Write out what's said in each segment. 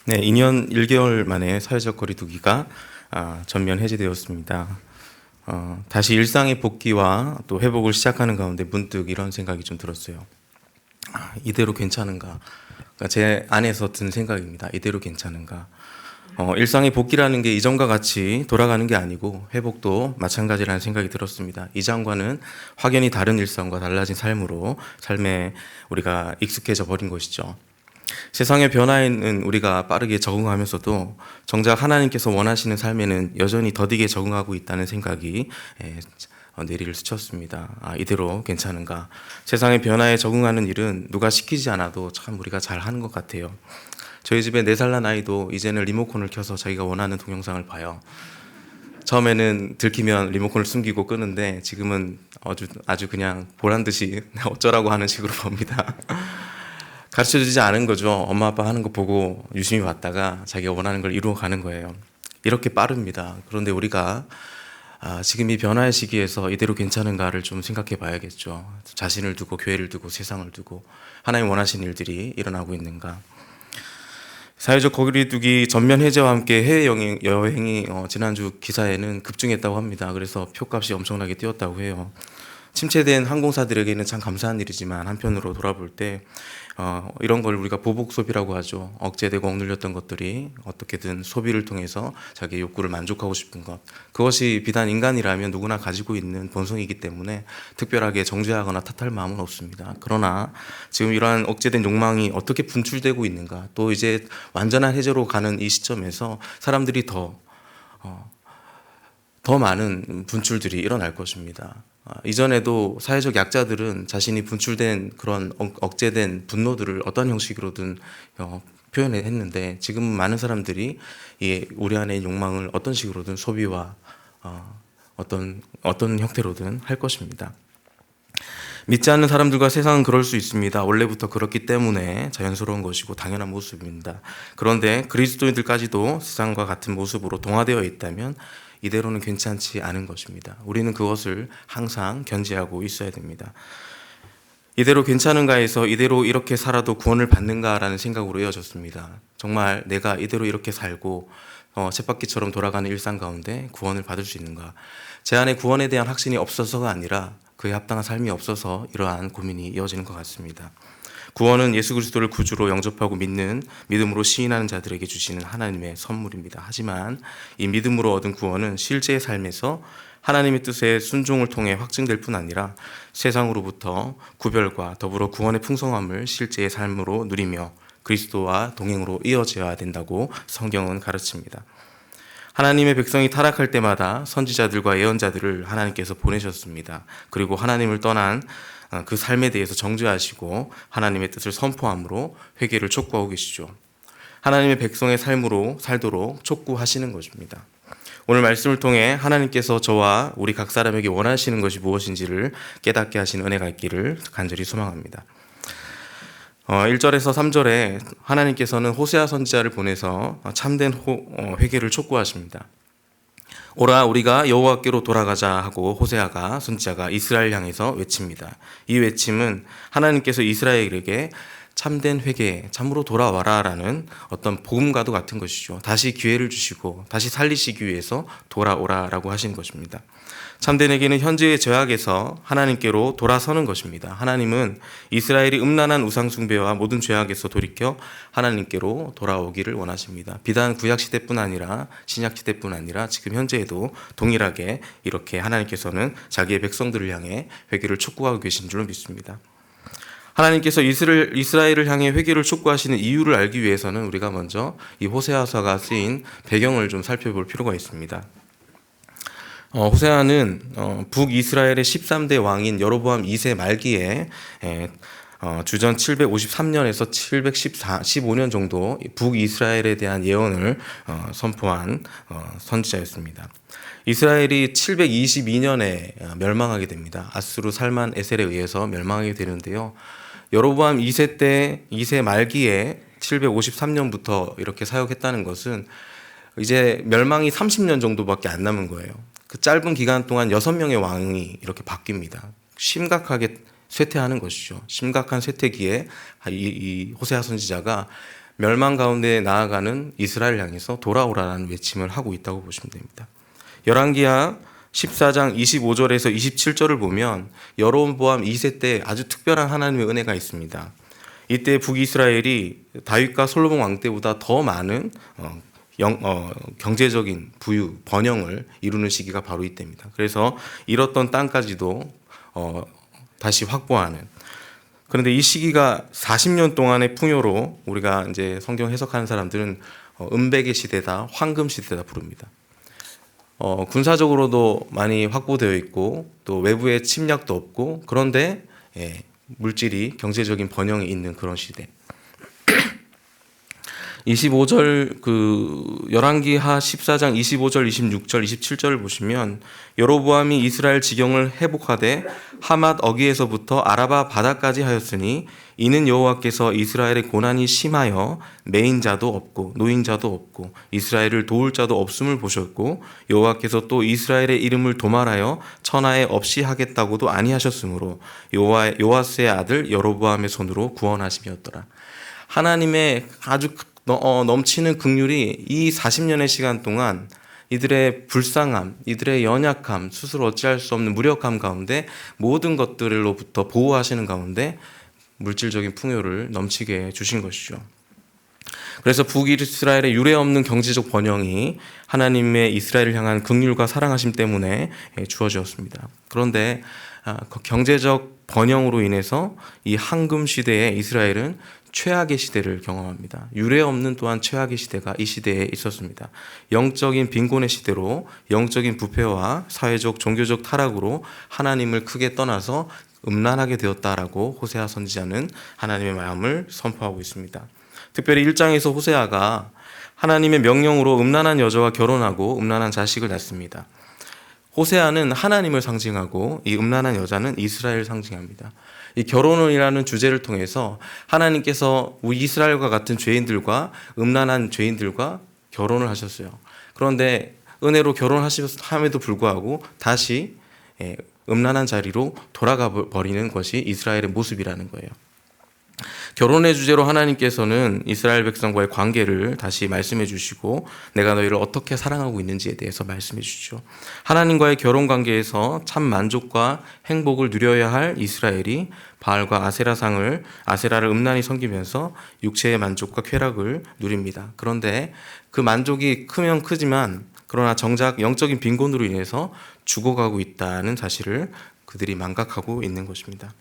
네, 2년 1개월 만에 사회적 거리두기가 전면 해제되었습니다. 다시 일상의 복귀와 또 회복을 시작하는 가운데 문득 이런 생각이 좀 들었어요. 이대로 괜찮은가? 그러니까 제 안에서 든 생각입니다. 이대로 괜찮은가? 일상의 복귀라는 게 이전과 같이 돌아가는 게 아니고 회복도 마찬가지라는 생각이 들었습니다. 이전과는 확연히 다른 일상과 달라진 삶에 우리가 익숙해져 버린 것이죠. 세상의 변화에는 우리가 빠르게 적응하면서도 정작 하나님께서 원하시는 삶에는 여전히 더디게 적응하고 있다는 생각이 뇌리를 스쳤습니다. 이대로 괜찮은가? 세상의 변화에 적응하는 일은 누가 시키지 않아도 참 우리가 잘 하는 것 같아요. 저희 집에 4살 난 아이도 이제는 리모컨을 켜서 자기가 원하는 동영상을 봐요. 처음에는 들키면 리모컨을 숨기고 끄는데 지금은 아주 그냥 보란 듯이 어쩌라고 하는 식으로 봅니다. 가르쳐주지 않은 거죠. 엄마 아빠 하는 거 보고 유심히 봤다가 자기가 원하는 걸 이루어가는 거예요. 이렇게 빠릅니다. 그런데 우리가 지금 이 변화의 시기에서 이대로 괜찮은가를 좀 생각해 봐야겠죠. 자신을 두고 교회를 두고 세상을 두고 하나님 원하시는 일들이 일어나고 있는가. 사회적 거리두기 전면 해제와 함께 여행이 지난주 기사에는 급증했다고 합니다. 그래서 표값이 엄청나게 뛰었다고 해요. 침체된 항공사들에게는 참 감사한 일이지만 한편으로 돌아볼 때 이런 걸 우리가 보복 소비라고 하죠. 억제되고 억눌렸던 것들이 어떻게든 소비를 통해서 자기의 욕구를 만족하고 싶은 것, 그것이 비단 인간이라면 누구나 가지고 있는 본성이기 때문에 특별하게 정죄하거나 탓할 마음은 없습니다. 그러나 지금 이러한 억제된 욕망이 어떻게 분출되고 있는가, 또 이제 완전한 해제로 가는 이 시점에서 사람들이 더 많은 분출들이 일어날 것입니다. 이전에도 사회적 약자들은 자신이 분출된 그런 억제된 분노들을 어떤 형식으로든 표현했는데, 지금은 많은 사람들이 우리 안의 욕망을 어떤 식으로든 소비와 어떤 형태로든 할 것입니다. 믿지 않는 사람들과 세상은 그럴 수 있습니다. 원래부터 그렇기 때문에 자연스러운 것이고 당연한 모습입니다. 그런데 그리스도인들까지도 세상과 같은 모습으로 동화되어 있다면 이대로는 괜찮지 않은 것입니다. 우리는 그것을 항상 견지하고 있어야 됩니다. 이대로 괜찮은가에서 이대로 이렇게 살아도 구원을 받는가라는 생각으로 이어졌습니다. 정말 내가 이대로 이렇게 살고 쳇바퀴처럼 돌아가는 일상 가운데 구원을 받을 수 있는가? 제 안에 구원에 대한 확신이 없어서가 아니라 그에 합당한 삶이 없어서 이러한 고민이 이어지는 것 같습니다. 구원은 예수 그리스도를 구주로 영접하고 믿음으로 시인하는 자들에게 주시는 하나님의 선물입니다. 하지만 이 믿음으로 얻은 구원은 실제의 삶에서 하나님의 뜻에 순종을 통해 확증될 뿐 아니라 세상으로부터 구별과 더불어 구원의 풍성함을 실제의 삶으로 누리며 그리스도와 동행으로 이어져야 된다고 성경은 가르칩니다. 하나님의 백성이 타락할 때마다 선지자들과 예언자들을 하나님께서 보내셨습니다. 그리고 하나님을 떠난 그 삶에 대해서 정죄하시고 하나님의 뜻을 선포함으로 회개를 촉구하고 계시죠. 하나님의 백성의 삶으로 살도록 촉구하시는 것입니다. 오늘 말씀을 통해 하나님께서 저와 우리 각 사람에게 원하시는 것이 무엇인지를 깨닫게 하신 은혜가 있기를 간절히 소망합니다. 1절에서 3절에 하나님께서는 호세아 선지자를 보내서 참된 회개를 촉구하십니다. 오라 우리가 여호와께로 돌아가자 하고 호세아가 선지자가 이스라엘 향해서 외칩니다. 이 외침은 하나님께서 이스라엘에게 참된 회개, 참으로 돌아와라 라는 어떤 복음과도 같은 것이죠. 다시 기회를 주시고 다시 살리시기 위해서 돌아오라 라고 하신 것입니다. 참된 회개는 현재의 죄악에서 하나님께로 돌아서는 것입니다. 하나님은 이스라엘이 음란한 우상 숭배와 모든 죄악에서 돌이켜 하나님께로 돌아오기를 원하십니다. 비단 구약시대뿐 아니라 신약시대뿐 아니라 지금 현재에도 동일하게 이렇게 하나님께서는 자기의 백성들을 향해 회개를 촉구하고 계신 줄로 믿습니다. 하나님께서 이스라엘을 향해 회개를 촉구하시는 이유를 알기 위해서는 우리가 먼저 이 호세아서가 쓰인 배경을 좀 살펴볼 필요가 있습니다. 호세아는 북이스라엘의 13대 왕인 여로보암 2세 말기에 주전 753년에서 715년 정도 북이스라엘에 대한 예언을 선포한 선지자였습니다. 이스라엘이 722년에 멸망하게 됩니다. 아수르 살만 에셀에 의해서 멸망하게 되는데요. 여로보암 2세 말기에 753년부터 이렇게 사역했다는 것은 이제 멸망이 30년 정도밖에 안 남은 거예요. 그 짧은 기간 동안 6명의 왕이 이렇게 바뀝니다. 심각하게 쇠퇴하는 것이죠. 심각한 쇠퇴기에 이 호세아 선지자가 멸망 가운데 나아가는 이스라엘 향해서 돌아오라는 외침을 하고 있다고 보시면 됩니다. 열왕기하 14장 25절에서 27절을 보면 여로보암 2세 때 아주 특별한 하나님의 은혜가 있습니다. 이때 북이스라엘이 다윗과 솔로몬 왕 때보다 더 많은 경제적인 부유, 번영을 이루는 시기가 바로 이때입니다. 그래서 잃었던 땅까지도 다시 확보하는. 그런데 이 시기가 40년 동안의 풍요로 우리가 이제 성경 해석하는 사람들은 은백의 시대다, 황금 시대다 부릅니다. 군사적으로도 많이 확보되어 있고 또 외부의 침략도 없고, 그런데 물질이 경제적인 번영이 있는 그런 시대. 25절 열왕기하 14장 25절, 26절, 27절을 보시면 여로보암이 이스라엘 지경을 회복하되 하맛 어기에서부터 아라바 바다까지 하였으니 이는 여호와께서 이스라엘의 고난이 심하여 매인자도 없고 노인자도 없고 이스라엘을 도울 자도 없음을 보셨고 여호와께서 또 이스라엘의 이름을 도말하여 천하에 없이 하겠다고도 아니하셨으므로 요아스의 아들 여로보암의 손으로 구원하심이었더라. 하나님의 아주 넘치는 긍휼이 이 40년의 시간 동안 이들의 불쌍함, 이들의 연약함, 스스로 어찌할 수 없는 무력함 가운데 모든 것들로부터 보호하시는 가운데 물질적인 풍요를 넘치게 주신 것이죠. 그래서 북이스라엘의 유례없는 경제적 번영이 하나님의 이스라엘을 향한 긍휼과 사랑하심 때문에 주어졌습니다. 그런데 경제적 번영으로 인해서 이 황금 시대에 이스라엘은 최악의 시대를 경험합니다. 유례없는 또한 최악의 시대가 이 시대에 있었습니다. 영적인 빈곤의 시대로 영적인 부패와 사회적 종교적 타락으로 하나님을 크게 떠나서 음란하게 되었다라고 호세아 선지자는 하나님의 마음을 선포하고 있습니다. 특별히 1장에서 호세아가 하나님의 명령으로 음란한 여자와 결혼하고 음란한 자식을 낳습니다. 호세아는 하나님을 상징하고 이 음란한 여자는 이스라엘을 상징합니다. 이 결혼이라는 주제를 통해서 하나님께서 우리 이스라엘과 같은 죄인들과 음란한 죄인들과 결혼을 하셨어요. 그런데 은혜로 결혼하심에도 불구하고 다시 음란한 자리로 돌아가 버리는 것이 이스라엘의 모습이라는 거예요. 결혼의 주제로 하나님께서는 이스라엘 백성과의 관계를 다시 말씀해 주시고 내가 너희를 어떻게 사랑하고 있는지에 대해서 말씀해 주시죠. 하나님과의 결혼 관계에서 참 만족과 행복을 누려야 할 이스라엘이 바알과 아세라를 음란히 섬기면서 육체의 만족과 쾌락을 누립니다. 그런데 그 만족이 크면 크지만 그러나 정작 영적인 빈곤으로 인해서 죽어가고 있다는 사실을 그들이 망각하고 있는 것입니다.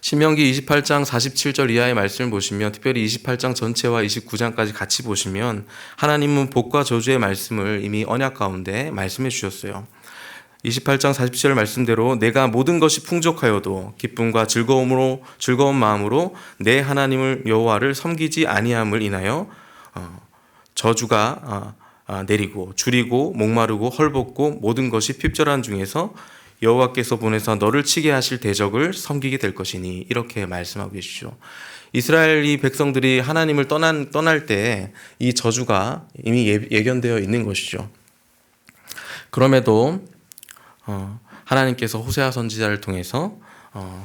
신명기 28장 47절 이하의 말씀을 보시면, 특별히 28장 전체와 29장까지 같이 보시면 하나님은 복과 저주의 말씀을 이미 언약 가운데 말씀해 주셨어요. 28장 47절 말씀대로 내가 모든 것이 풍족하여도 기쁨과 즐거운 마음으로 내 하나님을 여호와를 섬기지 아니함을 인하여 저주가 내리고 줄이고 목마르고 헐벗고 모든 것이 핍절한 중에서 여호와께서 보내서 너를 치게 하실 대적을 섬기게 될 것이니, 이렇게 말씀하고 계시죠. 이스라엘이 백성들이 하나님을 떠날 때 이 저주가 이미 예견되어 있는 것이죠. 그럼에도 하나님께서 호세아 선지자를 통해서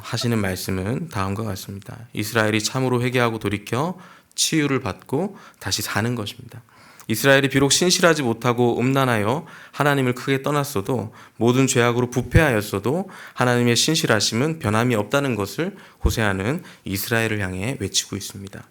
하시는 말씀은 다음과 같습니다. 이스라엘이 참으로 회개하고 돌이켜 치유를 받고 다시 사는 것입니다. 이스라엘이 비록 신실하지 못하고 음란하여 하나님을 크게 떠났어도, 모든 죄악으로 부패하였어도 하나님의 신실하심은 변함이 없다는 것을 호세아는 이스라엘을 향해 외치고 있습니다.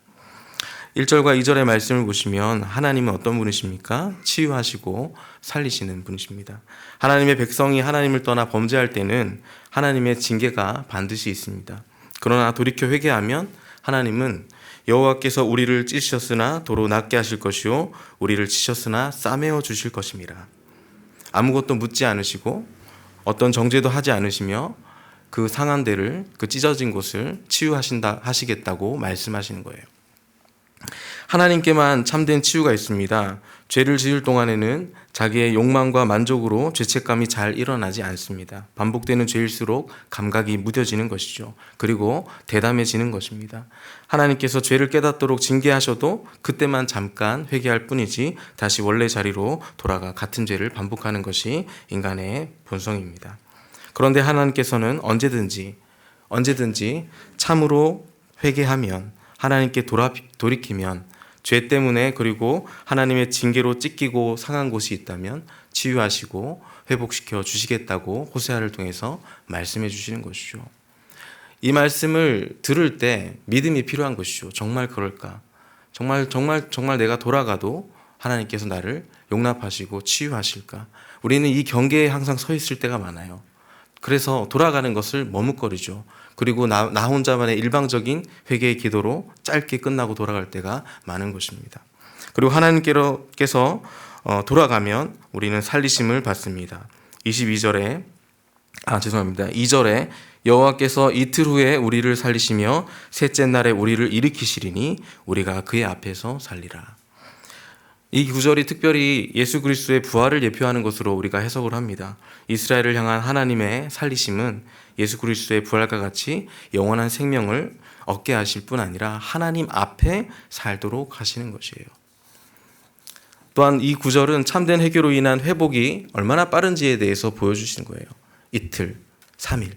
1절과 2절의 말씀을 보시면 하나님은 어떤 분이십니까? 치유하시고 살리시는 분이십니다. 하나님의 백성이 하나님을 떠나 범죄할 때는 하나님의 징계가 반드시 있습니다. 그러나 돌이켜 회개하면 하나님은 여호와께서 우리를 찢으셨으나 도로 낫게 하실 것이요 우리를 치셨으나 싸매어 주실 것임이라. 아무것도 묻지 않으시고 어떤 정죄도 하지 않으시며 그 상한 데를, 그 찢어진 곳을 치유하시겠다고 말씀하시는 거예요. 하나님께만 참된 치유가 있습니다. 죄를 지을 동안에는 자기의 욕망과 만족으로 죄책감이 잘 일어나지 않습니다. 반복되는 죄일수록 감각이 무뎌지는 것이죠. 그리고 대담해지는 것입니다. 하나님께서 죄를 깨닫도록 징계하셔도 그때만 잠깐 회개할 뿐이지 다시 원래 자리로 돌아가 같은 죄를 반복하는 것이 인간의 본성입니다. 그런데 하나님께서는 언제든지 참으로 회개하면 하나님께 돌이키면, 죄 때문에 그리고 하나님의 징계로 찢기고 상한 곳이 있다면 치유하시고 회복시켜 주시겠다고 호세아를 통해서 말씀해 주시는 것이죠. 이 말씀을 들을 때 믿음이 필요한 것이죠. 정말 그럴까? 정말 내가 돌아가도 하나님께서 나를 용납하시고 치유하실까? 우리는 이 경계에 항상 서 있을 때가 많아요. 그래서 돌아가는 것을 머뭇거리죠. 그리고 나 혼자만의 일방적인 회개의 기도로 짧게 끝나고 돌아갈 때가 많은 것입니다. 그리고 하나님께서 돌아가면 우리는 살리심을 받습니다. 2절에 여호와께서 이틀 후에 우리를 살리시며 셋째 날에 우리를 일으키시리니 우리가 그의 앞에서 살리라. 이 구절이 특별히 예수 그리스도의 부활을 예표하는 것으로 우리가 해석을 합니다. 이스라엘을 향한 하나님의 살리심은 예수 그리스도의 부활과 같이 영원한 생명을 얻게 하실 뿐 아니라 하나님 앞에 살도록 하시는 것이에요. 또한 이 구절은 참된 회개로 인한 회복이 얼마나 빠른지에 대해서 보여주시는 거예요. 이틀, 3일.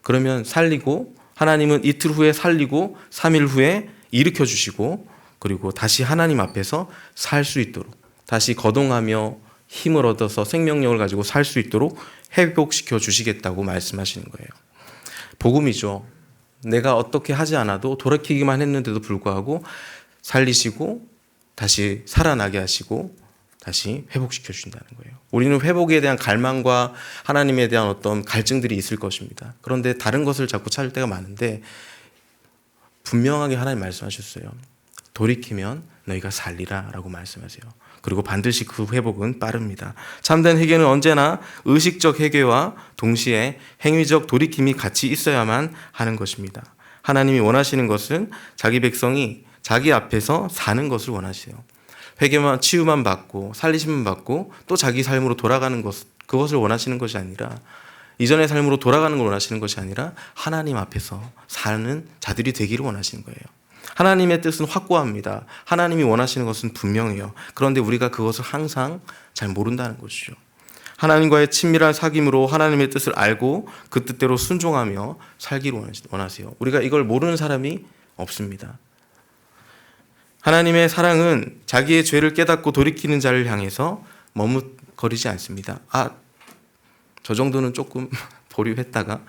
그러면 살리고, 하나님은 이틀 후에 살리고 3일 후에 일으켜 주시고, 그리고 다시 하나님 앞에서 살 수 있도록, 다시 거동하며 힘을 얻어서 생명력을 가지고 살 수 있도록 회복시켜 주시겠다고 말씀하시는 거예요. 복음이죠. 내가 어떻게 하지 않아도 돌이키기만 했는데도 불구하고 살리시고 다시 살아나게 하시고 다시 회복시켜 주신다는 거예요. 우리는 회복에 대한 갈망과 하나님에 대한 어떤 갈증들이 있을 것입니다. 그런데 다른 것을 자꾸 찾을 때가 많은데 분명하게 하나님 말씀하셨어요. 돌이키면 너희가 살리라 라고 말씀하세요. 그리고 반드시 그 회복은 빠릅니다. 참된 회개는 언제나 의식적 회개와 동시에 행위적 돌이킴이 같이 있어야만 하는 것입니다. 하나님이 원하시는 것은 자기 백성이 자기 앞에서 사는 것을 원하세요. 회개만, 치유만 받고 살리심만 받고 또 자기 삶으로 돌아가는 그것을 원하시는 것이 아니라, 이전의 삶으로 돌아가는 걸 원하시는 것이 아니라 하나님 앞에서 사는 자들이 되기를 원하시는 거예요. 하나님의 뜻은 확고합니다. 하나님이 원하시는 것은 분명해요. 그런데 우리가 그것을 항상 잘 모른다는 것이죠. 하나님과의 친밀한 사귐으로 하나님의 뜻을 알고 그 뜻대로 순종하며 살기를 원하세요. 우리가 이걸 모르는 사람이 없습니다. 하나님의 사랑은 자기의 죄를 깨닫고 돌이키는 자를 향해서 머뭇거리지 않습니다. 저 정도는 조금 보류했다가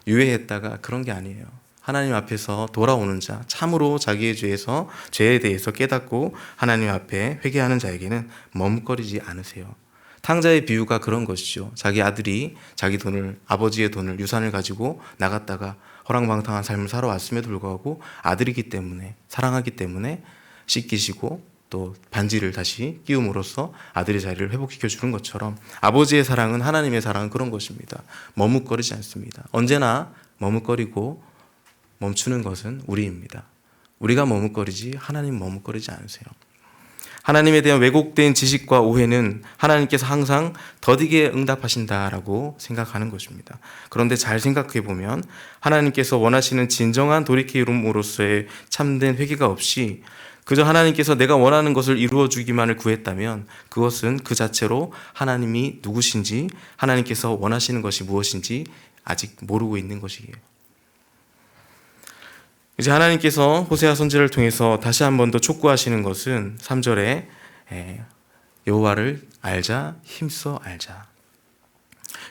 유예했다가 그런 게 아니에요. 하나님 앞에서 돌아오는 자, 참으로 자기의 죄에 대해서 깨닫고 하나님 앞에 회개하는 자에게는 머뭇거리지 않으세요. 탕자의 비유가 그런 것이죠. 자기 아들이 자기 돈을, 아버지의 돈을, 유산을 가지고 나갔다가 허랑방탕한 삶을 살아왔음에도 불구하고 아들이기 때문에, 사랑하기 때문에 씻기시고 또 반지를 다시 끼움으로써 아들의 자리를 회복시켜 주는 것처럼 아버지의 사랑은, 하나님의 사랑은 그런 것입니다. 머뭇거리지 않습니다. 언제나 머뭇거리고 멈추는 것은 우리입니다. 우리가 머뭇거리지 하나님 머뭇거리지 않으세요. 하나님에 대한 왜곡된 지식과 오해는 하나님께서 항상 더디게 응답하신다라고 생각하는 것입니다. 그런데 잘 생각해 보면 하나님께서 원하시는 진정한 돌이킴으로서의 참된 회개가 없이 그저 하나님께서 내가 원하는 것을 이루어 주기만을 구했다면 그것은 그 자체로 하나님이 누구신지, 하나님께서 원하시는 것이 무엇인지 아직 모르고 있는 것이에요. 이제 하나님께서 호세아 선지자를 통해서 다시 한 번 더 촉구하시는 것은 3절에 여호와를 알자, 힘써 알자.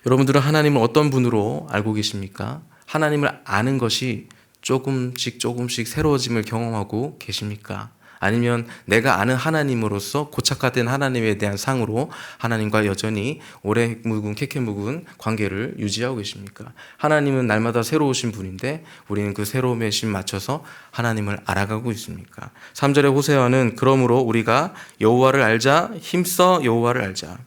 여러분들은 하나님을 어떤 분으로 알고 계십니까? 하나님을 아는 것이 조금씩 새로워짐을 경험하고 계십니까? 아니면 내가 아는 하나님으로서 고착화된 하나님에 대한 상으로 하나님과 여전히 오래 묵은 캐캐 묵은 관계를 유지하고 계십니까? 하나님은 날마다 새로우신 분인데 우리는 그 새로움에 맞춰서 하나님을 알아가고 있습니까? 3절의 호세아는 그러므로 우리가 여호와를 알자, 힘써 여호와를 알자.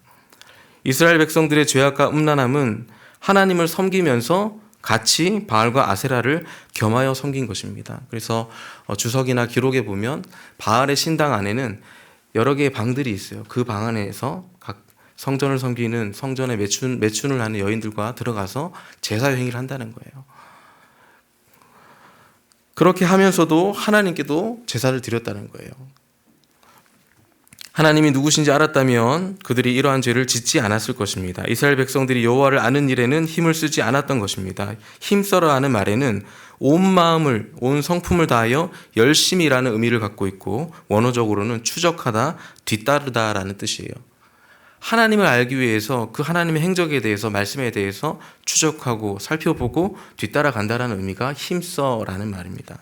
이스라엘 백성들의 죄악과 음란함은 하나님을 섬기면서 같이 바알과 아세라를 겸하여 섬긴 것입니다. 그래서 주석이나 기록에 보면 바알의 신당 안에는 여러 개의 방들이 있어요. 그 방 안에서 각 성전을 섬기는, 성전에 매춘을 하는 여인들과 들어가서 제사 행위를 한다는 거예요. 그렇게 하면서도 하나님께도 제사를 드렸다는 거예요. 하나님이 누구신지 알았다면 그들이 이러한 죄를 짓지 않았을 것입니다. 이스라엘 백성들이 여호와를 아는 일에는 힘을 쓰지 않았던 것입니다. 힘써라 하는 말에는 온 마음을, 온 성품을 다하여 열심히라는 의미를 갖고 있고, 원어적으로는 추적하다, 뒤따르다라는 뜻이에요. 하나님을 알기 위해서 그 하나님의 행적에 대해서, 말씀에 대해서 추적하고 살펴보고 뒤따라간다라는 의미가 힘써라는 말입니다.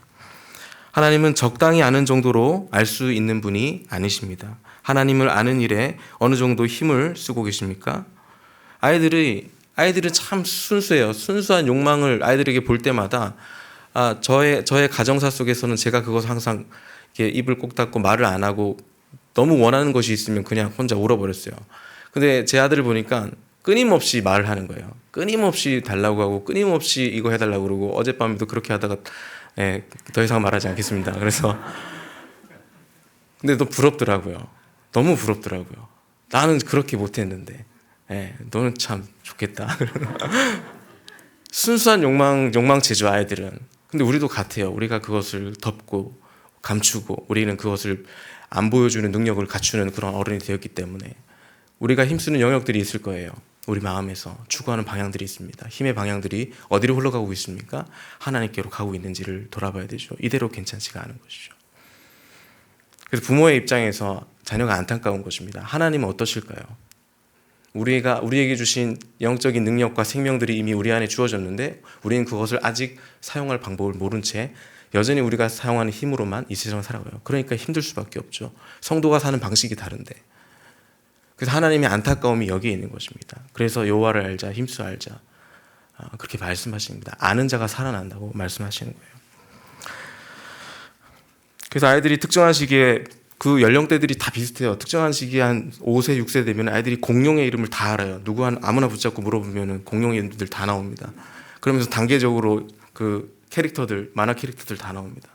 하나님은 적당히 아는 정도로 알 수 있는 분이 아니십니다. 하나님을 아는 일에 어느 정도 힘을 쓰고 계십니까? 아이들은 참 순수해요. 순수한 욕망을 아이들에게 볼 때마다 저의 가정사 속에서는 제가 그것을 항상 이렇게 입을 꼭 닫고 말을 안 하고, 너무 원하는 것이 있으면 그냥 혼자 울어버렸어요. 근데 제 아들을 보니까 끊임없이 말을 하는 거예요. 끊임없이 달라고 하고, 끊임없이 이거 해달라고 그러고, 어젯밤에도 그렇게 하다가 더 이상 말하지 않겠습니다. 그래서 근데 또 부럽더라고요. 너무 부럽더라고요. 나는 그렇게 못했는데 너는 참 좋겠다. 순수한 욕망체죠, 아이들은. 근데 우리도 같아요. 우리가 그것을 덮고 감추고, 우리는 그것을 안 보여주는 능력을 갖추는 그런 어른이 되었기 때문에 우리가 힘쓰는 영역들이 있을 거예요. 우리 마음에서 추구하는 방향들이 있습니다. 힘의 방향들이 어디로 흘러가고 있습니까? 하나님께로 가고 있는지를 돌아봐야 되죠. 이대로 괜찮지가 않은 것이죠. 그래서 부모의 입장에서 자녀가 안타까운 것입니다. 하나님은 어떠실까요? 우리에게 주신 영적인 능력과 생명들이 이미 우리 안에 주어졌는데, 우리는 그것을 아직 사용할 방법을 모른 채 여전히 우리가 사용하는 힘으로만 이 세상을 살아가요. 그러니까 힘들 수밖에 없죠. 성도가 사는 방식이 다른데. 그래서 하나님의 안타까움이 여기에 있는 것입니다. 그래서 여호와를 알자, 힘써 알자, 그렇게 말씀하십니다. 아는 자가 살아난다고 말씀하시는 거예요. 그래서 아이들이 특정한 시기에, 그 연령대들이 다 비슷해요. 특정한 시기에 한 5세, 6세 되면 아이들이 공룡의 이름을 다 알아요. 아무나 붙잡고 물어보면 공룡의 이름들 다 나옵니다. 그러면서 단계적으로 그 캐릭터들, 만화 캐릭터들 다 나옵니다.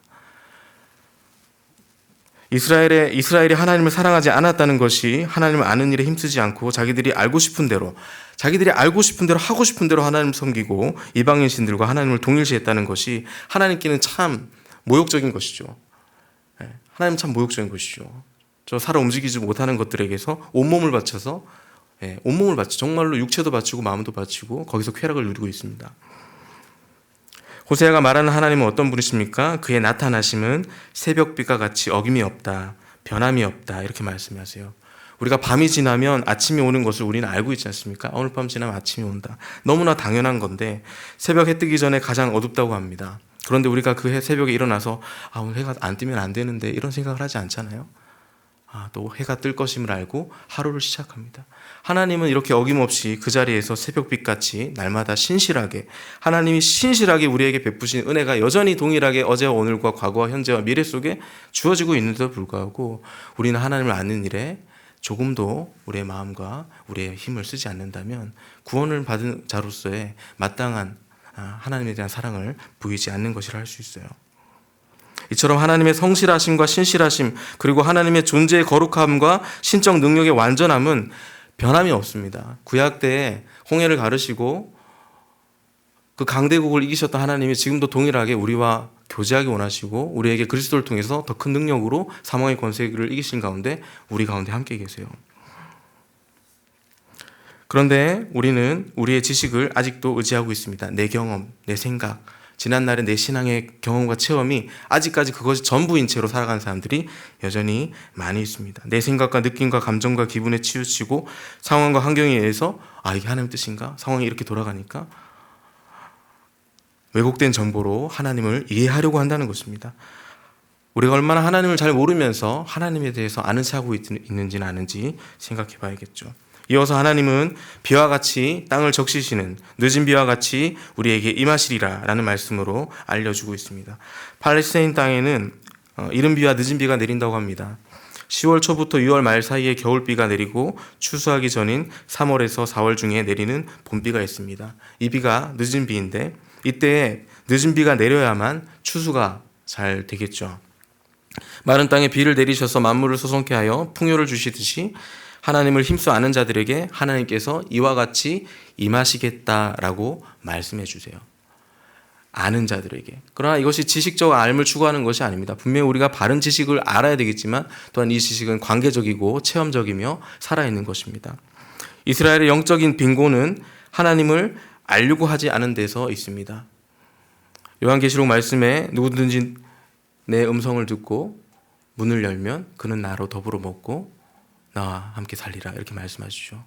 이스라엘이 하나님을 사랑하지 않았다는 것이, 하나님을 아는 일에 힘쓰지 않고 자기들이 알고 싶은 대로 하고 싶은 대로 하나님을 섬기고 이방인 신들과 하나님을 동일시했다는 것이 하나님께는 참 모욕적인 것이죠. 하나님 참 모욕적인 것이죠. 저 살아 움직이지 못하는 것들에게서 온몸을 바쳐서, 정말로 육체도 바치고 마음도 바치고 거기서 쾌락을 누리고 있습니다. 호세아가 말하는 하나님은 어떤 분이십니까? 그의 나타나심은 새벽빛과 같이 어김이 없다, 변함이 없다, 이렇게 말씀하세요. 우리가 밤이 지나면 아침이 오는 것을 우리는 알고 있지 않습니까? 오늘 밤 지나면 아침이 온다. 너무나 당연한 건데, 새벽 해 뜨기 전에 가장 어둡다고 합니다. 그런데 우리가 그 새벽에 일어나서 오늘 해가 안 뜨면 안 되는데, 이런 생각을 하지 않잖아요. 또 해가 뜰 것임을 알고 하루를 시작합니다. 하나님은 이렇게 어김없이 그 자리에서 새벽빛같이 날마다 신실하게, 하나님이 신실하게 우리에게 베푸신 은혜가 여전히 동일하게 어제와 오늘과 과거와 현재와 미래 속에 주어지고 있는데도 불구하고, 우리는 하나님을 아는 일에 조금도 우리의 마음과 우리의 힘을 쓰지 않는다면 구원을 받은 자로서의 마땅한 하나님에 대한 사랑을 보이지 않는 것이라 할 수 있어요. 이처럼 하나님의 성실하심과 신실하심, 그리고 하나님의 존재의 거룩함과 신적 능력의 완전함은 변함이 없습니다. 구약 때에 홍해를 가르시고 그 강대국을 이기셨던 하나님이 지금도 동일하게 우리와 교제하기 원하시고, 우리에게 그리스도를 통해서 더 큰 능력으로 사망의 권세를 이기신 가운데 우리 가운데 함께 계세요. 그런데 우리는 우리의 지식을 아직도 의지하고 있습니다. 내 경험, 내 생각, 지난날의 내 신앙의 경험과 체험이 아직까지 그것이 전부인 채로 살아가는 사람들이 여전히 많이 있습니다. 내 생각과 느낌과 감정과 기분에 치우치고 상황과 환경에 의해서 이게 하나님 뜻인가? 상황이 이렇게 돌아가니까 왜곡된 정보로 하나님을 이해하려고 한다는 것입니다. 우리가 얼마나 하나님을 잘 모르면서 하나님에 대해서 아는 체하고 있는지는 아는지 생각해 봐야겠죠. 이어서 하나님은 비와 같이 땅을 적시시는 늦은 비와 같이 우리에게 임하시리라 라는 말씀으로 알려주고 있습니다. 팔레스타인 땅에는 이른 비와 늦은 비가 내린다고 합니다. 10월 초부터 6월 말 사이에 겨울비가 내리고 추수하기 전인 3월에서 4월 중에 내리는 봄비가 있습니다. 이 비가 늦은 비인데, 이때 늦은 비가 내려야만 추수가 잘 되겠죠. 마른 땅에 비를 내리셔서 만물을 소성케 하여 풍요를 주시듯이 하나님을 힘써 아는 자들에게 하나님께서 이와 같이 임하시겠다라고 말씀해 주세요. 아는 자들에게. 그러나 이것이 지식적 알을 추구하는 것이 아닙니다. 분명히 우리가 바른 지식을 알아야 되겠지만 또한 이 지식은 관계적이고 체험적이며 살아있는 것입니다. 이스라엘의 영적인 빈곤은 하나님을 알려고 하지 않은 데서 있습니다. 요한계시록 말씀에 누구든지 내 음성을 듣고 문을 열면 그는 나로 더불어 먹고 나와 함께 살리라, 이렇게 말씀하시죠.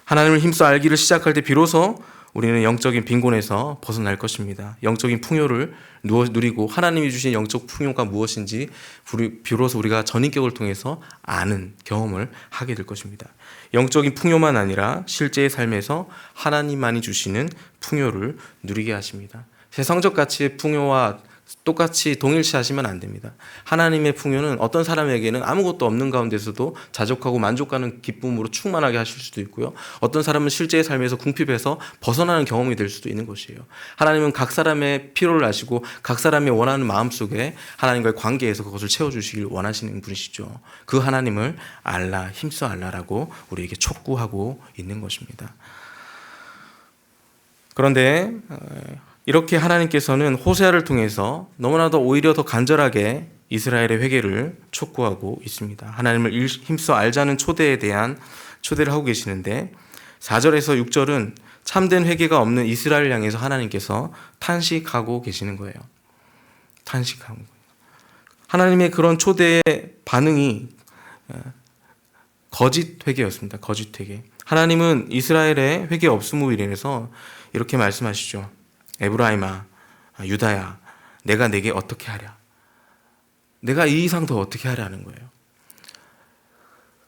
하나님을 힘써 알기를 시작할 때 비로소 우리는 영적인 빈곤에서 벗어날 것입니다. 영적인 풍요를 누리고 하나님이 주신 영적 풍요가 무엇인지 비로소 우리가 전인격을 통해서 아는 경험을 하게 될 것입니다. 영적인 풍요만 아니라 실제의 삶에서 하나님만이 주시는 풍요를 누리게 하십니다. 세상적 가치의 풍요와 똑같이 동일시하시면 안 됩니다. 하나님의 풍요는 어떤 사람에게는 아무것도 없는 가운데서도 자족하고 만족하는 기쁨으로 충만하게 하실 수도 있고요. 어떤 사람은 실제의 삶에서 궁핍해서 벗어나는 경험이 될 수도 있는 것이에요. 하나님은 각 사람의 필요를 아시고 각 사람이 원하는 마음속에 하나님과의 관계에서 그것을 채워주시길 원하시는 분이시죠. 그 하나님을 알라, 힘써 알라라고 우리에게 촉구하고 있는 것입니다. 그런데 이렇게 하나님께서는 호세아를 통해서 너무나도 오히려 더 간절하게 이스라엘의 회개를 촉구하고 있습니다. 하나님을 힘써 알자는 초대를 하고 계시는데 4절에서 6절은 참된 회개가 없는 이스라엘을 향해서 하나님께서 탄식하고 계시는 거예요. 탄식하고. 하나님의 그런 초대의 반응이 거짓 회개였습니다. 거짓 회개. 하나님은 이스라엘의 회개 없음으로 인해서 이렇게 말씀하시죠. 에브라임아, 유다야, 내가 내게 어떻게 하랴? 내가 이 이상 더 어떻게 하랴는 거예요.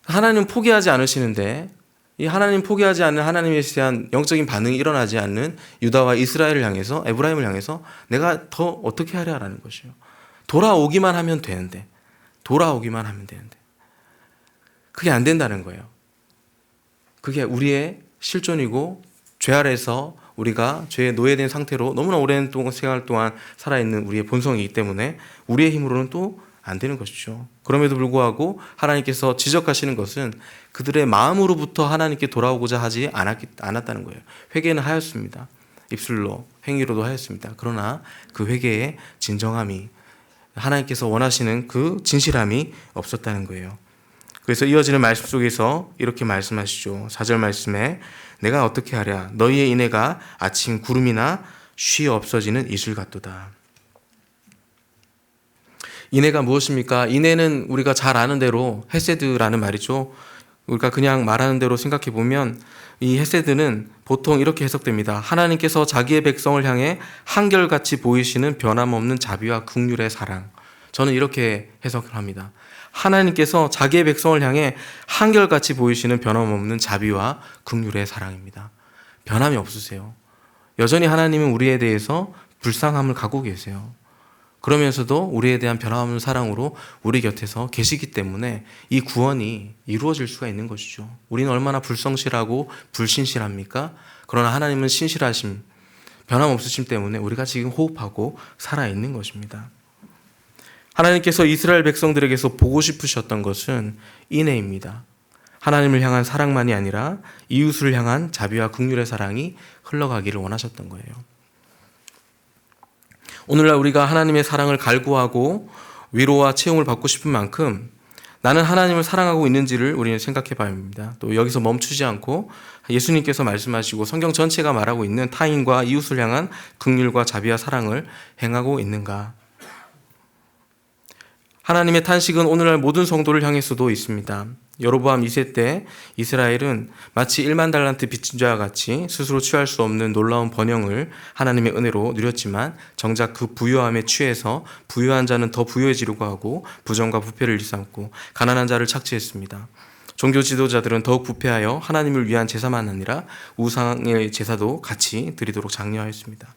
하나님은 포기하지 않으시는데 이 하나님 포기하지 않는 하나님에 대한 영적인 반응이 일어나지 않는 유다와 이스라엘을 향해서, 에브라임을 향해서 내가 더 어떻게 하랴라는 것이에요. 돌아오기만 하면 되는데, 돌아오기만 하면 되는데 그게 안 된다는 거예요. 그게 우리의 실존이고 죄 아래서 우리가 죄에 노예된 상태로 너무나 오랜 시간 동안 살아있는 우리의 본성이기 때문에 우리의 힘으로는 또 안 되는 것이죠. 그럼에도 불구하고 하나님께서 지적하시는 것은 그들의 마음으로부터 하나님께 돌아오고자 하지 않았다는 거예요. 회개는 하였습니다. 입술로, 행위로도 하였습니다. 그러나 그 회개의 진정함이, 하나님께서 원하시는 그 진실함이 없었다는 거예요. 그래서 이어지는 말씀 속에서 이렇게 말씀하시죠. 4절 말씀에 내가 어떻게 하랴? 너희의 인애가 아침 구름이나 쉬 없어지는 이슬 같도다. 인애가 무엇입니까? 인애는 우리가 잘 아는 대로 헤세드라는 말이죠. 우리가 그냥 말하는 대로 생각해 보면 이 헤세드는 보통 이렇게 해석됩니다. 하나님께서 자기의 백성을 향해 한결같이 보이시는 변함없는 자비와 긍휼의 사랑. 저는 이렇게 해석을 합니다. 하나님께서 자기의 백성을 향해 한결같이 보이시는 변함없는 자비와 긍휼의 사랑입니다. 변함이 없으세요. 여전히 하나님은 우리에 대해서 불쌍함을 갖고 계세요. 그러면서도 우리에 대한 변함없는 사랑으로 우리 곁에서 계시기 때문에 이 구원이 이루어질 수가 있는 것이죠. 우리는 얼마나 불성실하고 불신실합니까? 그러나 하나님은 신실하심, 변함없으심 때문에 우리가 지금 호흡하고 살아있는 것입니다. 하나님께서 이스라엘 백성들에게서 보고 싶으셨던 것은 인애입니다. 하나님을 향한 사랑만이 아니라 이웃을 향한 자비와 긍휼의 사랑이 흘러가기를 원하셨던 거예요. 오늘날 우리가 하나님의 사랑을 갈구하고 위로와 채용을 받고 싶은 만큼 나는 하나님을 사랑하고 있는지를 우리는 생각해 봐야 합니다. 또 여기서 멈추지 않고 예수님께서 말씀하시고 성경 전체가 말하고 있는 타인과 이웃을 향한 긍휼과 자비와 사랑을 행하고 있는가? 하나님의 탄식은 오늘날 모든 성도를 향해서도 있습니다. 여로보암 2세 때 이스라엘은 마치 1만 달란트 빚진 자와 같이 스스로 취할 수 없는 놀라운 번영을 하나님의 은혜로 누렸지만 정작 그 부유함에 취해서 부유한 자는 더 부유해지려고 하고 부정과 부패를 일삼고 가난한 자를 착취했습니다. 종교 지도자들은 더욱 부패하여 하나님을 위한 제사만 아니라 우상의 제사도 같이 드리도록 장려하였습니다.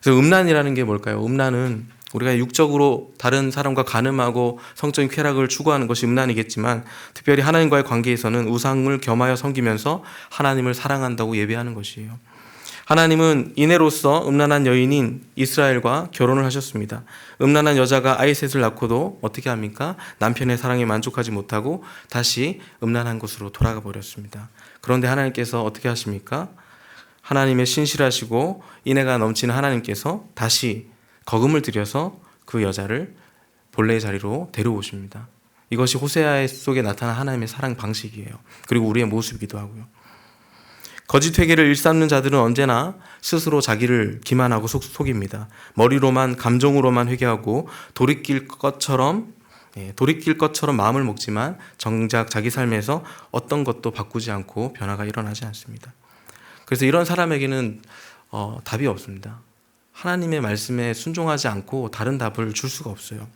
그래서 음란이라는 게 뭘까요? 음란은 우리가 육적으로 다른 사람과 간음하고 성적인 쾌락을 추구하는 것이 음란이겠지만 특별히 하나님과의 관계에서는 우상을 겸하여 섬기면서 하나님을 사랑한다고 예배하는 것이에요. 하나님은 인애로서 음란한 여인인 이스라엘과 결혼을 하셨습니다. 음란한 여자가 아이 셋을 낳고도 어떻게 합니까? 남편의 사랑에 만족하지 못하고 다시 음란한 곳으로 돌아가 버렸습니다. 그런데 하나님께서 어떻게 하십니까? 하나님의 신실하시고 인애가 넘치는 하나님께서 다시 거금을 들여서 그 여자를 본래의 자리로 데려오십니다. 이것이 호세아 속에 나타난 하나님의 사랑 방식이에요. 그리고 우리의 모습이기도 하고요. 거짓 회개를 일삼는 자들은 언제나 스스로 자기를 기만하고 속입니다. 머리로만 감정으로만 회개하고 돌이킬 것처럼 마음을 먹지만 정작 자기 삶에서 어떤 것도 바꾸지 않고 변화가 일어나지 않습니다. 그래서 이런 사람에게는 답이 없습니다. 하나님의 말씀에 순종하지 않고 다른 답을 줄 수가 없어요.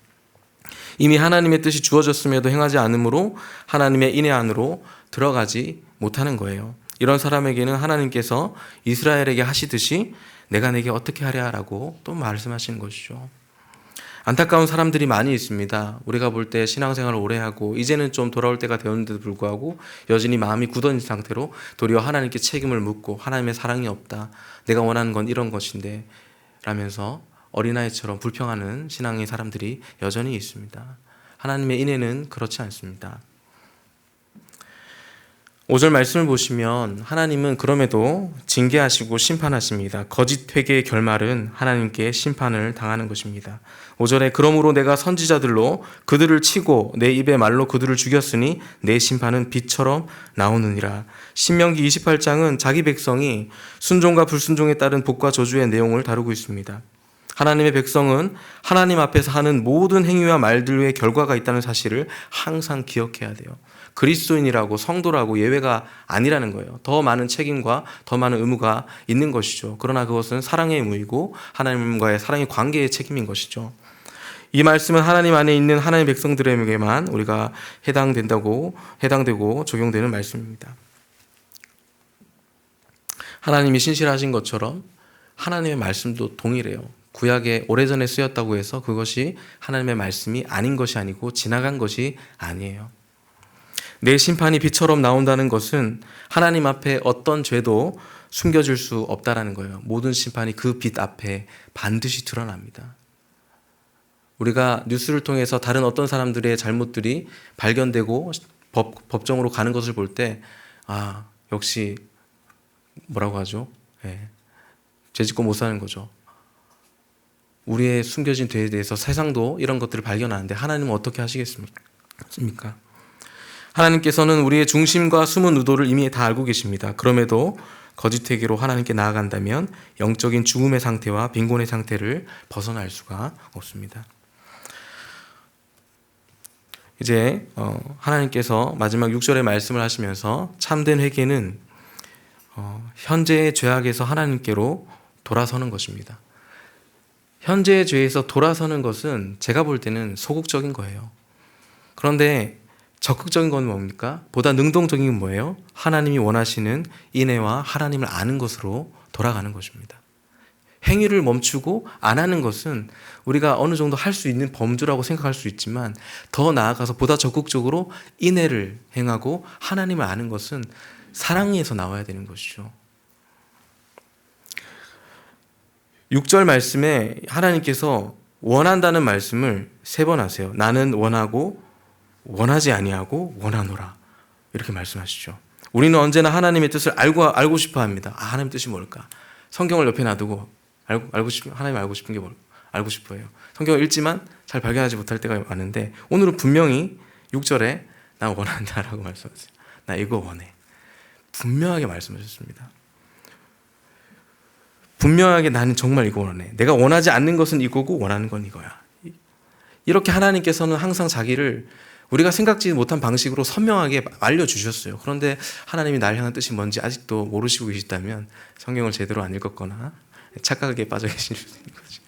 이미 하나님의 뜻이 주어졌음에도 행하지 않으므로 하나님의 인애 안으로 들어가지 못하는 거예요. 이런 사람에게는 하나님께서 이스라엘에게 하시듯이 내가 내게 어떻게 하랴라고 또 말씀하시는 것이죠. 안타까운 사람들이 많이 있습니다. 우리가 볼 때 신앙생활을 오래 하고 이제는 좀 돌아올 때가 되었는데도 불구하고 여전히 마음이 굳어진 상태로 도리어 하나님께 책임을 묻고 하나님의 사랑이 없다. 내가 원하는 건 이런 것인데 라면서 어린아이처럼 불평하는 신앙의 사람들이 여전히 있습니다. 하나님의 인애는 그렇지 않습니다. 5절 말씀을 보시면 하나님은 그럼에도 징계하시고 심판하십니다. 거짓 회개의 결말은 하나님께 심판을 당하는 것입니다. 5절에 그러므로 내가 선지자들로 그들을 치고 내 입의 말로 그들을 죽였으니 내 심판은 빛처럼 나오느니라. 신명기 28장은 자기 백성이 순종과 불순종에 따른 복과 저주의 내용을 다루고 있습니다. 하나님의 백성은 하나님 앞에서 하는 모든 행위와 말들의 결과가 있다는 사실을 항상 기억해야 돼요. 그리스도인이라고 성도라고 예외가 아니라는 거예요. 더 많은 책임과 더 많은 의무가 있는 것이죠. 그러나 그것은 사랑의 의무이고 하나님과의 사랑의 관계의 책임인 것이죠. 이 말씀은 하나님 안에 있는 하나님의 백성들에게만 우리가 해당되고 적용되는 말씀입니다. 하나님이 신실하신 것처럼 하나님의 말씀도 동일해요. 구약에 오래전에 쓰였다고 해서 그것이 하나님의 말씀이 아닌 것이 아니고 지나간 것이 아니에요. 내 심판이 빛처럼 나온다는 것은 하나님 앞에 어떤 죄도 숨겨질 수 없다라는 거예요. 모든 심판이 그 빛 앞에 반드시 드러납니다. 우리가 뉴스를 통해서 다른 어떤 사람들의 잘못들이 발견되고 법정으로 가는 것을 볼 때 역시 뭐라고 하죠? 죄짓고 못 사는 거죠. 우리의 숨겨진 죄에 대해서 세상도 이런 것들을 발견하는데 하나님은 어떻게 하시겠습니까? 하나님께서는 우리의 중심과 숨은 의도를 이미 다 알고 계십니다. 그럼에도 거짓 회개로 하나님께 나아간다면 영적인 죽음의 상태와 빈곤의 상태를 벗어날 수가 없습니다. 이제 하나님께서 마지막 6절의 말씀을 하시면서 참된 회개는 현재의 죄악에서 하나님께로 돌아서는 것입니다. 현재의 죄에서 돌아서는 것은 제가 볼 때는 소극적인 거예요. 그런데 적극적인 건 뭡니까? 보다 능동적인 건 뭐예요? 하나님이 원하시는 인애와 하나님을 아는 것으로 돌아가는 것입니다. 행위를 멈추고 안 하는 것은 우리가 어느 정도 할 수 있는 범주라고 생각할 수 있지만 더 나아가서 보다 적극적으로 인애를 행하고 하나님을 아는 것은 사랑에서 나와야 되는 것이죠. 6절 말씀에 하나님께서 원한다는 말씀을 3번 하세요. 나는 원하고 원하지 아니하고 원하노라 이렇게 말씀하시죠. 우리는 언제나 하나님의 뜻을 알고 싶어 합니다. 하나님의 뜻이 뭘까? 성경을 옆에 놔두고 하나님 알고 싶은 게 뭘까? 알고 싶어요. 성경을 읽지만 잘 발견하지 못할 때가 많은데 오늘은 분명히 6절에 나 원한다라고 말씀하세요. 나 이거 원해. 분명하게 말씀하셨습니다. 분명하게 나는 정말 이거 원해. 내가 원하지 않는 것은 이거고 원하는 건 이거야. 이렇게 하나님께서는 항상 자기를 우리가 생각지 못한 방식으로 선명하게 알려주셨어요. 그런데 하나님이 날 향한 뜻이 뭔지 아직도 모르시고 계시다면 성경을 제대로 안 읽었거나 착각에 빠져 계실 수 있는 거죠.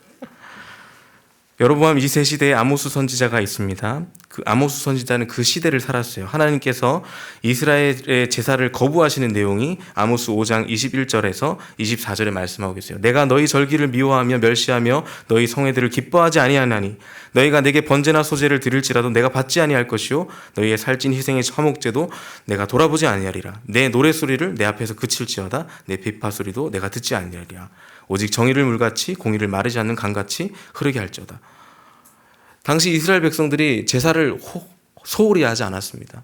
여로보암 2세 시대에 아모스 선지자가 있습니다. 그 아모스 선지자는 그 시대를 살았어요. 하나님께서 이스라엘의 제사를 거부하시는 내용이 아모스 5장 21절에서 24절에 말씀하고 계세요. 내가 너희 절기를 미워하며 멸시하며 너희 성회들을 기뻐하지 아니하나니 너희가 내게 번제나 소제를 드릴지라도 내가 받지 아니할 것이요 너희의 살찐 희생의 화목제도 내가 돌아보지 아니하리라. 내 노래소리를 내 앞에서 그칠지어다 내 비파소리도 내가 듣지 아니하리라. 오직 정의를 물같이 공의를 마르지 않는 강같이 흐르게 할지어다. 당시 이스라엘 백성들이 제사를 소홀히 하지 않았습니다.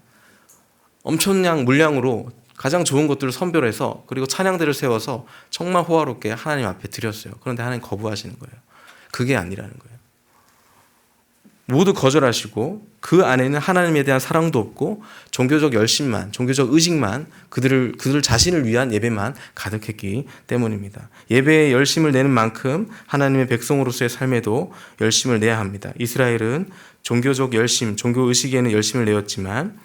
엄청난 물량으로 가장 좋은 것들을 선별해서 그리고 찬양대를 세워서 정말 호화롭게 하나님 앞에 드렸어요. 그런데 하나님 거부하시는 거예요. 그게 아니라는 거예요. 모두 거절하시고 그 안에는 하나님에 대한 사랑도 없고 종교적 열심만, 종교적 의식만, 그들 자신을 위한 예배만 가득했기 때문입니다. 예배에 열심을 내는 만큼 하나님의 백성으로서의 삶에도 열심을 내야 합니다. 이스라엘은 종교적 열심, 종교 의식에는 열심을 내었지만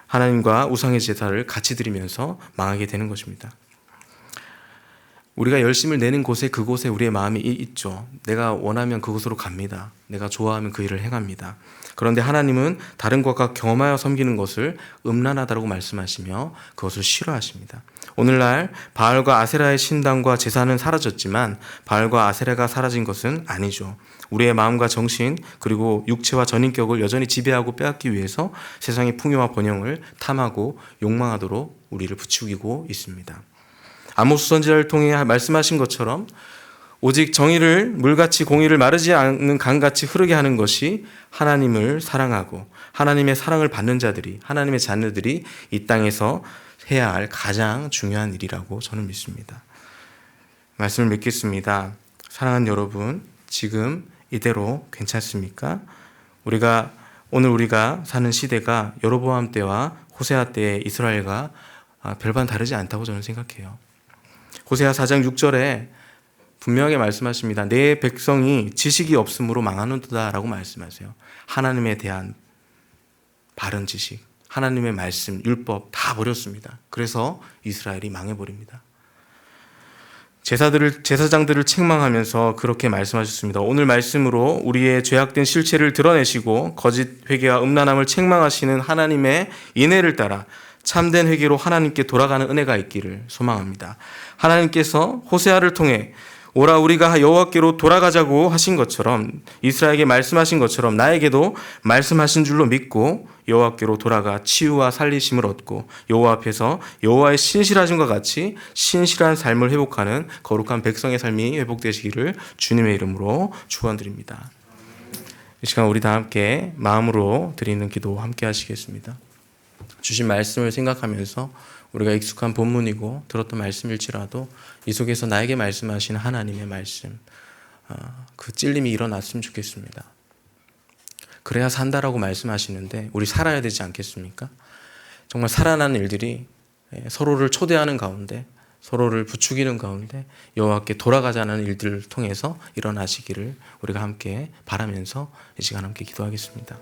하나님과 우상의 제사를 같이 드리면서 망하게 되는 것입니다. 우리가 열심을 내는 곳에 그곳에 우리의 마음이 있죠. 내가 원하면 그곳으로 갑니다. 내가 좋아하면 그 일을 행합니다. 그런데 하나님은 다른 것과 겸하여 섬기는 것을 음란하다고 말씀하시며 그것을 싫어하십니다. 오늘날 바알과 아세라의 신당과 제사는 사라졌지만 바알과 아세라가 사라진 것은 아니죠. 우리의 마음과 정신 그리고 육체와 전인격을 여전히 지배하고 빼앗기 위해서 세상의 풍요와 번영을 탐하고 욕망하도록 우리를 부추기고 있습니다. 아모스 선지자를 통해 말씀하신 것처럼 오직 정의를 물같이 공의를 마르지 않는 강같이 흐르게 하는 것이 하나님을 사랑하고 하나님의 사랑을 받는 자들이, 하나님의 자녀들이 이 땅에서 해야 할 가장 중요한 일이라고 저는 믿습니다. 말씀을 믿겠습니다. 사랑하는 여러분, 지금 이대로 괜찮습니까? 오늘 우리가 사는 시대가 여로보암 때와 호세아 때의 이스라엘과 별반 다르지 않다고 저는 생각해요. 호세아 4장 6절에 분명하게 말씀하십니다. 내 백성이 지식이 없으므로 망하는도다 라고 말씀하세요. 하나님에 대한 바른 지식, 하나님의 말씀, 율법 다 버렸습니다. 그래서 이스라엘이 망해버립니다. 제사장들을 책망하면서 그렇게 말씀하셨습니다. 오늘 말씀으로 우리의 죄악된 실체를 드러내시고 거짓 회개와 음란함을 책망하시는 하나님의 인애를 따라 참된 회개로 하나님께 돌아가는 은혜가 있기를 소망합니다. 하나님께서 호세아를 통해 오라 우리가 여호와께로 돌아가자고 하신 것처럼 이스라엘에게 말씀하신 것처럼 나에게도 말씀하신 줄로 믿고 여호와께로 돌아가 치유와 살리심을 얻고 여호와 앞에서 여호와의 신실하심과 같이 신실한 삶을 회복하는 거룩한 백성의 삶이 회복되시기를 주님의 이름으로 축원드립니다. 이 시간 우리 다 함께 마음으로 드리는 기도 함께 하시겠습니다. 주신 말씀을 생각하면서 우리가 익숙한 본문이고 들었던 말씀일지라도 이 속에서 나에게 말씀하시는 하나님의 말씀, 그 찔림이 일어났으면 좋겠습니다. 그래야 산다라고 말씀하시는데 우리 살아야 되지 않겠습니까? 정말 살아나는 일들이 서로를 초대하는 가운데, 서로를 부추기는 가운데 여호와께 돌아가자는 일들을 통해서 일어나시기를 우리가 함께 바라면서 이 시간 함께 기도하겠습니다.